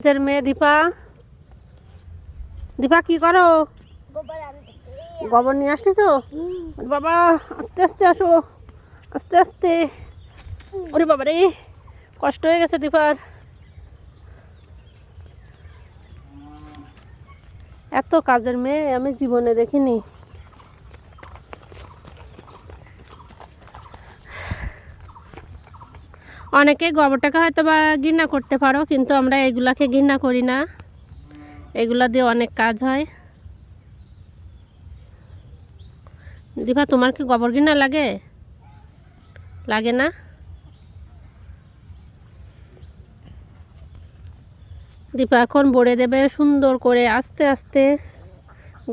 মেয়ে দীপা, দীপা কি করো? গোবর নিয়ে আসতেছো? বাবা আস্তে আস্তে আসো, আস্তে আস্তে। ওরে বাবা রে, কষ্ট হয়ে গেছে দীপার। এত কাজের মেয়ে আমি জীবনে দেখিনি। অনেকে গোবরটাকে হয়তো বা ঘৃণা করতে পারো, কিন্তু আমরা এগুলাকে ঘৃণা করি না। এগুলা দিয়ে অনেক কাজ হয়। দীপা, তোমার কি গোবর ঘৃণা লাগে? লাগে না? দীপা এখন বড়ে দেবে সুন্দর করে, আস্তে আস্তে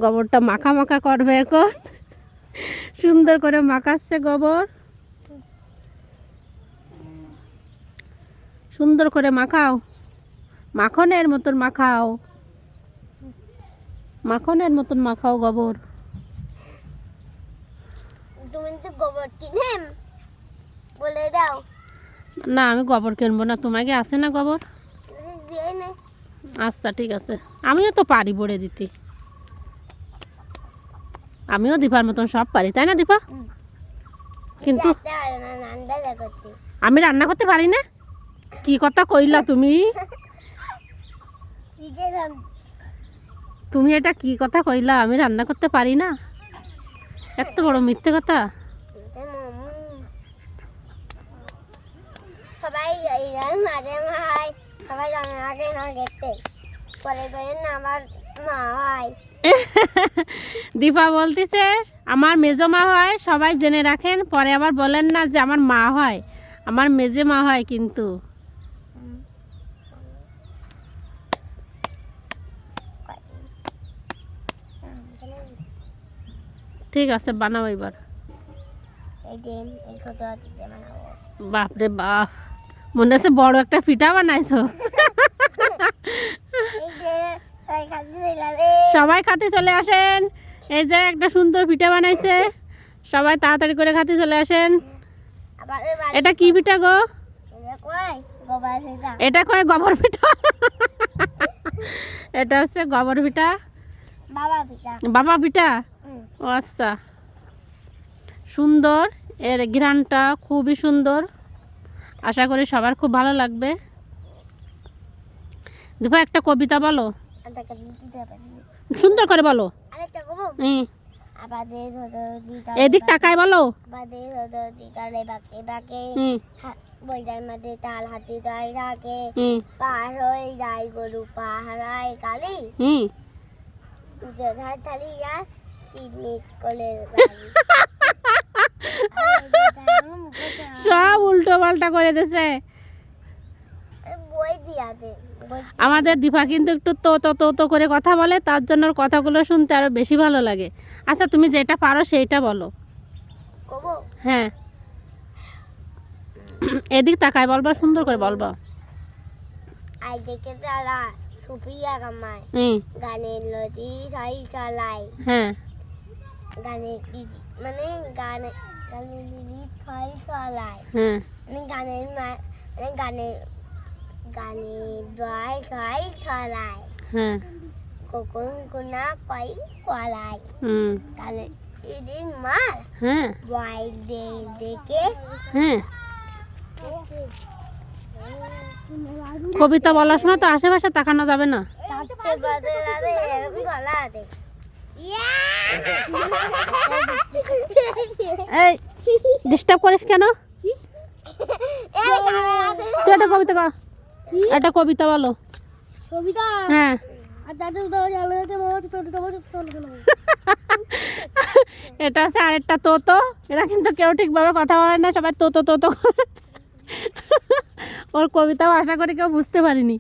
গোবরটা মাখা মাখা করবে। এখন সুন্দর করে মাখাচ্ছে গোবর, সুন্দর করে মাখাও, মাখনের মতন মাখাও, মাখনের মতন মাখাও গোবর। তুমি তো গোবর কিনে বলে দাও। না, আমি গোবর কিনবো না। তোমাকে আছে না গোবর? দিয়ে নে। আচ্ছা ঠিক আছে, আমিও তো পারি বড়ে দিতে। আমিও দীপার মতন সব পারি, তাই না দীপা? কিন্তু আমি রান্না করতে পারি না। কি কথা কইলা তুমি? তুমি এটা কি কথা কইলা? আমি রান্না করতে পারি না? এত বড় মিথ্যে কথা। সবাই মাঝে মাঝে সবাই জানে আগে না গেতে পরে গেলেন না আমার মা হয়। দীপা বলতেছে আমার মেজো মা হয়, সবাই জেনে রাখেন। পরে আবার বলেন না যে আমার মা হয়, আমার মেজে মা হয়। কিন্তু ঠিক আছে, বানাও এবার। বাপরে বাপ, মনে হচ্ছে বড় একটা পিঠা বানাইছো। সবাই খাতে চলে আসেন। এই যে একটা সুন্দর পিঠা বানাইছে, সবাই তাড়াতাড়ি করে খাতে চলে আসেন। এটা কি পিঠা গো? এটা কয় গোবর পিঠা। এটা হচ্ছে গোবর পিঠা, বাবা পিঠা। ও আচ্ছা, সুন্দর। এর ঘ্রাণটা খুবই সুন্দর, আশা করি সবার খুব ভালো লাগবে। দেখো একটা কবিতা বলো, সুন্দর করে বলো। এদিক তাকায় বলো। বইটার মধ্যে তাল হাতি গায়ে রাখে, পার হয়ে যায় গরু পাহারায় কালি, জোধার থালি আর চিটমিট করে। সব উল্টো পাল্টা করে দিছে। বই দিয়াছে। আমাদের দীপা কিন্তু একটু তো তো তো তো করে কথা বলে, তার জন্য ওর কথাগুলো শুনতে আরো বেশি ভালো লাগে। আচ্ছা, তুমি যেটা পারো সেইটা বলো। হ্যাঁ, এদিক তাকায় বলবা, সুন্দর করে বলবা। আই দেখে তারা সুপিয়া কামায়, গানের নদী সাই চালায়। হ্যাঁ, গানের মানে গানের নদী সাই চালায়। হ্যাঁ, মানে গানের গানের গানের দয় সাই চালায়। হ্যাঁ, কখন কোনা কই কলাই। গানের ইদিন মার। হ্যাঁ, বই দেখে। হ্যাঁ। কবিতা বলার সময় তো আশেপাশে তাকানো যাবে না। এই ডিস্টার্ব করিস কেন? তুই একটা কবিতা বল, একটা কবিতা বলো। কবিতা? হ্যাঁ। এটা হচ্ছে আরেকটা তোতো। এরা কিন্তু কেউ ঠিকভাবে কথা বলে না, সবাই তোতো তোতো। ওর কবিতাও আশা করি কেউ বুঝতে পারিনি।